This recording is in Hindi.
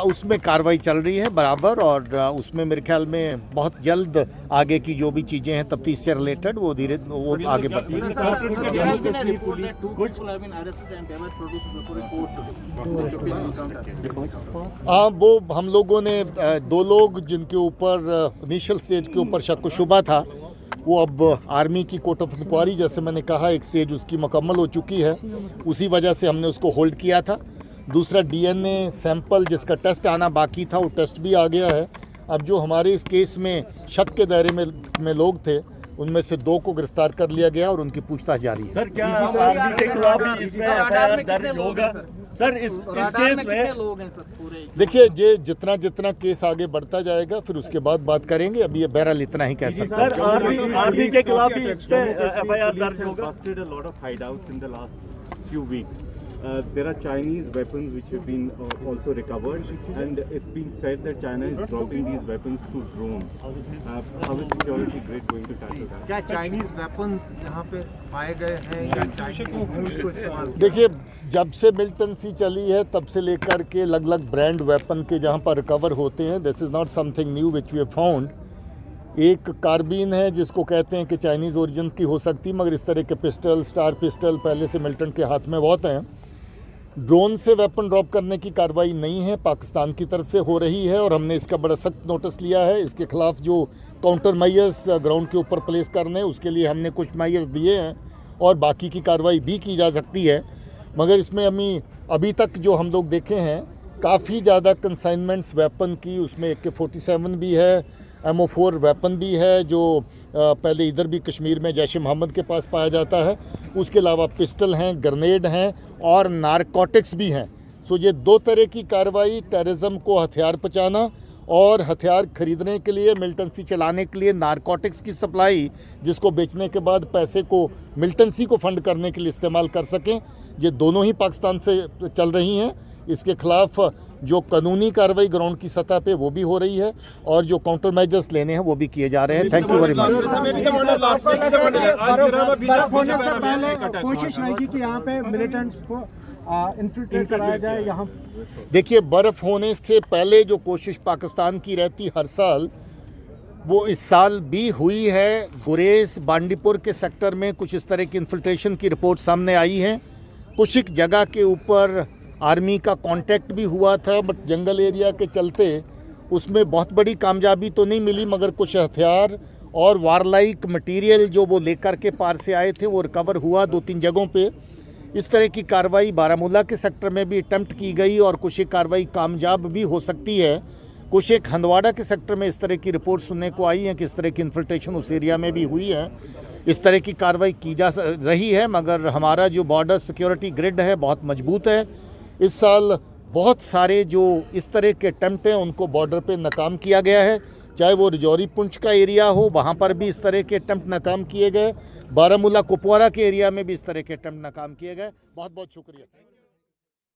उसमें कार्रवाई चल रही है बराबर, और उसमें मेरे ख्याल में बहुत जल्द आगे की जो भी चीज़ें हैं तफ्तीश से रिलेटेड वो आगे बढ़ती हैं। वो हम लोगों ने 2 लोग जिनके ऊपर इनिशियल स्टेज के ऊपर शक व शुबा था, वो अब आर्मी की कोर्ट ऑफ इंक्वायरी, जैसे मैंने कहा, एक स्टेज उसकी मुकम्मल हो चुकी है, उसी वजह से हमने उसको होल्ड किया था। दूसरा डीएनए सैंपल जिसका टेस्ट आना बाकी था, वो टेस्ट भी आ गया है। अब जो हमारे इस केस में शक के दायरे में लोग थे, उनमें से 2 को गिरफ्तार कर लिया गया और उनकी पूछताछ जारी है। सर, क्या आर्मी के खिलाफ भी इसमें एफआईआर दर्ज होगा? सर, इस केस में लोग हैं सर पूरे? देखिए, जितना केस आगे बढ़ता जाएगा फिर उसके बाद बात करेंगे। अभी ये बहरहाल इतना ही कह सकते हैं। सर, आर्मी के खिलाफ भी इस पे एफआईआर दर्ज होगा? There are Chinese weapons which have been also recovered, and it's been said that China is dropping these weapons through drones. How is security grid going to tackle that? क्या चाइनीज वेपन्स यहाँ पे पाए गए हैं या चाइनीज को इस्तेमाल? देखिए, जब से मिलिटेंसी चली है तब से लेकर के अलग-अलग ब्रांड वेपन के जहाँ पर रिकवर होते हैं, this is not something new which we have found. एक कार्बीन है जिसको कहते हैं कि चाइनीज़ ओरिजिन की हो सकती, मगर इस तरह के पिस्टल, स्टार पिस्टल पहले से मिलिटेंट के हाथ में बहुत हैं। ड्रोन से वेपन ड्रॉप करने की कार्रवाई नहीं है, पाकिस्तान की तरफ से हो रही है और हमने इसका बड़ा सख्त नोटिस लिया है। इसके खिलाफ जो काउंटर मेजर्स ग्राउंड के ऊपर प्लेस करने, उसके लिए हमने कुछ मेजर्स दिए हैं और बाकी की कार्रवाई भी की जा सकती है। मगर इसमें अभी तक जो हम लोग देखे हैं, काफ़ी ज़्यादा कंसाइनमेंट्स वेपन की, उसमें AK-47 भी है, MO4 वेपन भी है जो पहले इधर भी कश्मीर में जैश मोहम्मद के पास पाया जाता है। उसके अलावा पिस्टल हैं, ग्रेनेड हैं और नारकोटिक्स भी हैं। सो ये 2 तरह की कार्रवाई, टेररिज्म को हथियार पहुँचाना और हथियार खरीदने के लिए, मिलिटेंसी चलाने के लिए नारकोटिक्स की सप्लाई, जिसको बेचने के बाद पैसे को मिलिटेंसी को फंड करने के लिए इस्तेमाल कर सकें, ये दोनों ही पाकिस्तान से चल रही हैं। इसके खिलाफ जो कानूनी कार्रवाई ग्राउंड की सतह पे वो भी हो रही है और जो काउंटर मेजर्स लेने हैं वो भी किए जा रहे हैं। Thank you very much. कोशिश रहेगी कि यहाँ पे मिलिटेंट्स को इन्फिल्ट्रेट कराया जाए यहाँ। देखिए, बर्फ़ होने से पहले जो कोशिश पाकिस्तान की रहती हर साल, वो इस साल भी हुई है। गुरेज, बांडीपुर के सेक्टर में कुछ इस तरह की इन्फिल्ट्रेशन की रिपोर्ट सामने आई हैं। कुछ एक जगह के ऊपर आर्मी का कांटेक्ट भी हुआ था, बट जंगल एरिया के चलते उसमें बहुत बड़ी कामयाबी तो नहीं मिली, मगर कुछ हथियार और वारलाइक मटेरियल जो वो लेकर के पार से आए थे वो रिकवर हुआ 2-3 जगहों पे। इस तरह की कार्रवाई बारामूला के सेक्टर में भी अटेम्प्ट की गई और कुछ एक कार्रवाई कामयाब भी हो सकती है। कुछ एक हंदवाड़ा के सेक्टर में इस तरह की रिपोर्ट सुनने को आई है कि इस तरह की इन्फिल्ट्रेशन उस एरिया में भी हुई है। इस तरह की कार्रवाई की जा रही है, मगर हमारा जो बॉर्डर सिक्योरिटी ग्रिड है बहुत मजबूत है। इस साल बहुत सारे जो इस तरह के अटेम्प्ट हैं उनको बॉर्डर पे नाकाम किया गया है, चाहे वो रजौरी पुंछ का एरिया हो, वहाँ पर भी इस तरह के अटेम्प्ट नाकाम किए गए। बारामूला कुपवारा के एरिया में भी इस तरह के अटेम्प्ट नाकाम किए गए। बहुत बहुत शुक्रिया।